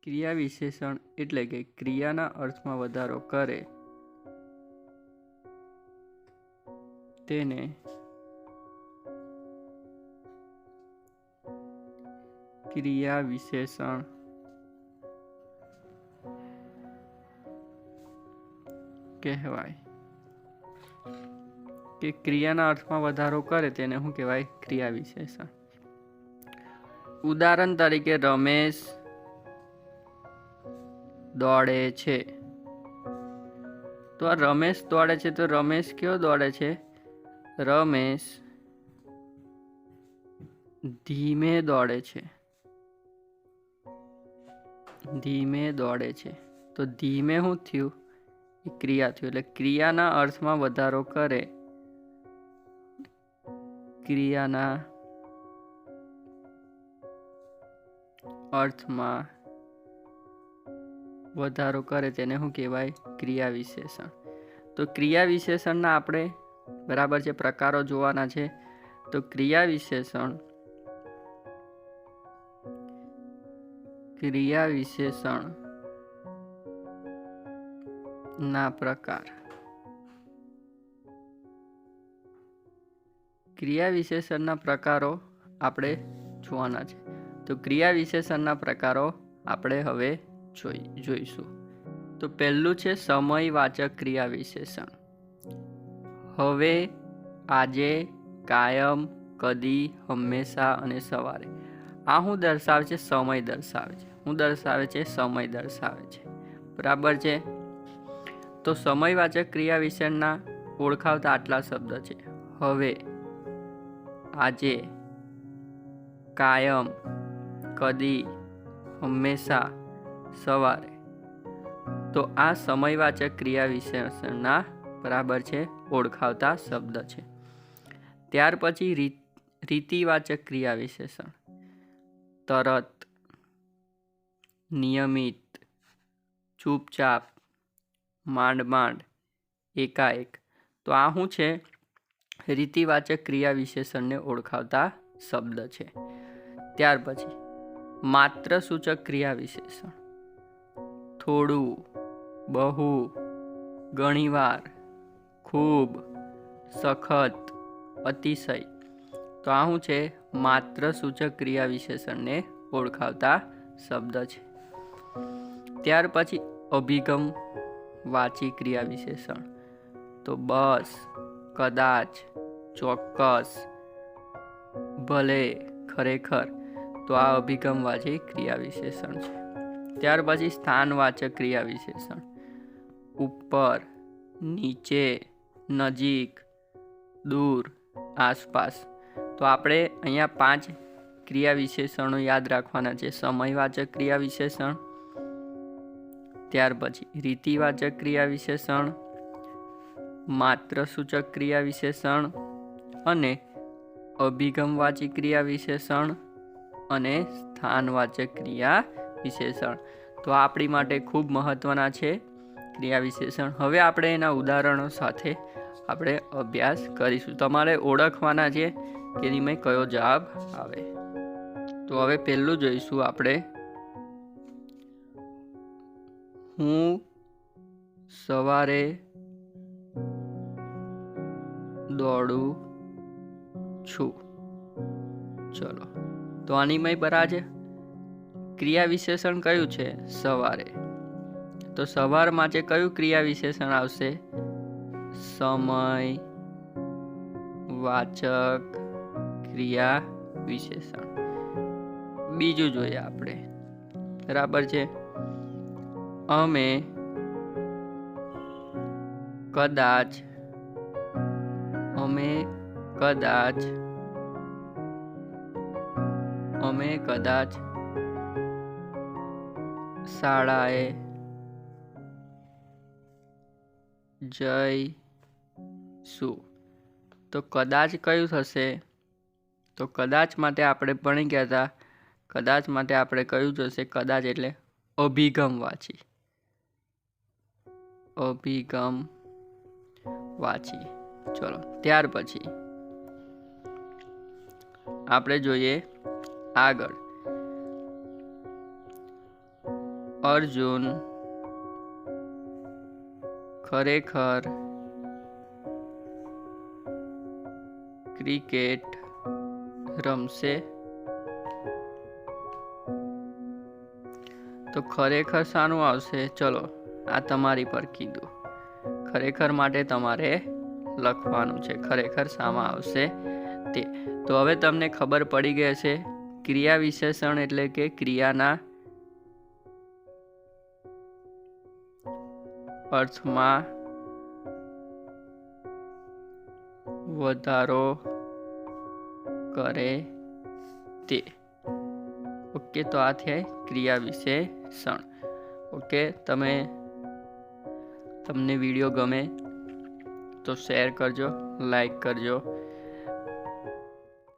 ક્રિયા વિશેષણ એટલે કે ક્રિયાના અર્થમાં વધારો કરે તેને ક્રિયા વિશેષણ કહેવાય। કે ક્રિયાના અર્થમાં વધારો કરે તેને શું કહેવાય? ક્રિયા વિશેષણ। ઉદાહરણ તરીકે રમેશ દોડે છે। તો આ રમેશ દોડે છે, તો રમેશ કયો દોડે છે? રમેશ ધીમે દોડે છે, ધીમે દોડે છે। તો ધીમે શું થયું? એ ક્રિયા થયું। એટલે ક્રિયાના અર્થમાં વધારો કરે, ક્રિયાના અર્થમાં વધારો કરે તેને શું કહેવાય? ક્રિયા વિશેષણ। તો ક્રિયા વિશેષણના આપણે બરાબર છે પ્રકારો જોવાના છે। તો ક્રિયા વિશેષણ ના પ્રકાર। ક્રિયા વિશેષણના પ્રકારો આપણે જોવાના છે। તો ક્રિયા વિશેષણના પ્રકારો આપણે હવે જોઈશું। તો પહેલું છે સમયવાચક ક્રિયા વિશેષણ। હવે, આજે, કાયમ, કદી, હંમેશા અને સવારે। આ શું દર્શાવે છે? સમય દર્શાવે છે। શું દર્શાવે છે? સમય દર્શાવે છે। બરાબર છે। તો સમયવાચક ક્રિયા વિશેષણના ઓળખાવતા આટલા શબ્દ છે: હવે, આજે, કાયમ, કદી, હંમેશા, સવારે। તો આ સમયવાચક ક્રિયા વિશેષણના બરાબર છે ઓળખાવતા શબ્દ છે। ત્યાર પછી રીતિવાચક ક્રિયા વિશેષણ: તરત, નિયમિત, ચૂપચાપ, માંડ માંડ, એકાએક। તો આ શું છે? રીતિવાચક ક્રિયા વિશેષણને ઓળખાવતા શબ્દ છે। ત્યાર પછી માત્ર સૂચક ક્રિયા વિશેષણ: થોડું, બહુ, ઘણીવાર, ખૂબ, સખત, અતિશય। તો આ શું છે? માત્ર સૂચક ક્રિયા વિશેષણને ઓળખાવતા શબ્દ છે। ત્યાર પછી અભિગમ વાચી ક્રિયા વિશેષણ: તો બસ, કદાચ, ચોક્કસ, ભલે, ખરેખર। તો આ અભિગમવાચી ક્રિયા વિશેષણ છે। ત્યાર પછી સ્થાનવાચક ક્રિયા વિશેષણ: ઉપર, નીચે, નજીક, દૂર, આસપાસ। તો આપણે અહીંયા 5 ક્રિયા વિશેષણો યાદ રાખવાના છે: સમયવાચક ક્રિયા વિશેષણ, ત્યાર પછી રીતિવાચક ક્રિયા વિશેષણ, માત્ર સૂચક ક્રિયા વિશેષણ, અને અભિગમવાચી ક્રિયા વિશેષણ, અને સ્થાનવાચક ક્રિયા વિશેષણ। તો આપણી માટે ખૂબ મહત્વના છે ક્રિયા વિશેષણ। હવે આપણે એના ઉદાહરણો સાથે આપણે અભ્યાસ કરીશું। તમારે ઓળખવાના છે કે એમાં કયો જવાબ આવે। તો હવે પહેલું જોઈશું આપણે, હું સવારે દોડું છું। ચલો, તો આની મય બરાબર છે। ક્રિયા વિશેષણ કયું છે? સવારે। તો સવાર માટે કયું ક્રિયા વિશેષણ આવશે? સમય વાચક ક્રિયા વિશેષણ। બીજું જોઈએ આપણે, બરાબર છે। અમે કદાચ શાળાએ જઈશું। તો કદાચ કયું થશે? તો કદાચ માટે આપણે ભણી ગયા હતા, કદાચ માટે આપણે કયું જશે? કદાચ એટલે અભિગમવાચી। ચલો, ત્યાર પછી આપણે જોઈએ આગળ, અર્જુન ખરેખર ક્રિકેટ રમશે? તો ખરેખર શાનું આવશે? ચલો આ તમારી પર કીધું. ખરેખર માટે તમારે લખવાનું છે ખરેખર શામાં આવશે તે. તો હવે તમને ખબર પડી ગઈ હશે ક્રિયા વિશેષણ એટલે કે ક્રિયાના અર્થમાં વધારો કરે તે. ઓકે, તો આ થાય ક્રિયા વિશેષણ. ઓકે, તમને વિડીયો ગમે તો શેર કરજો, લાઈક કરજો.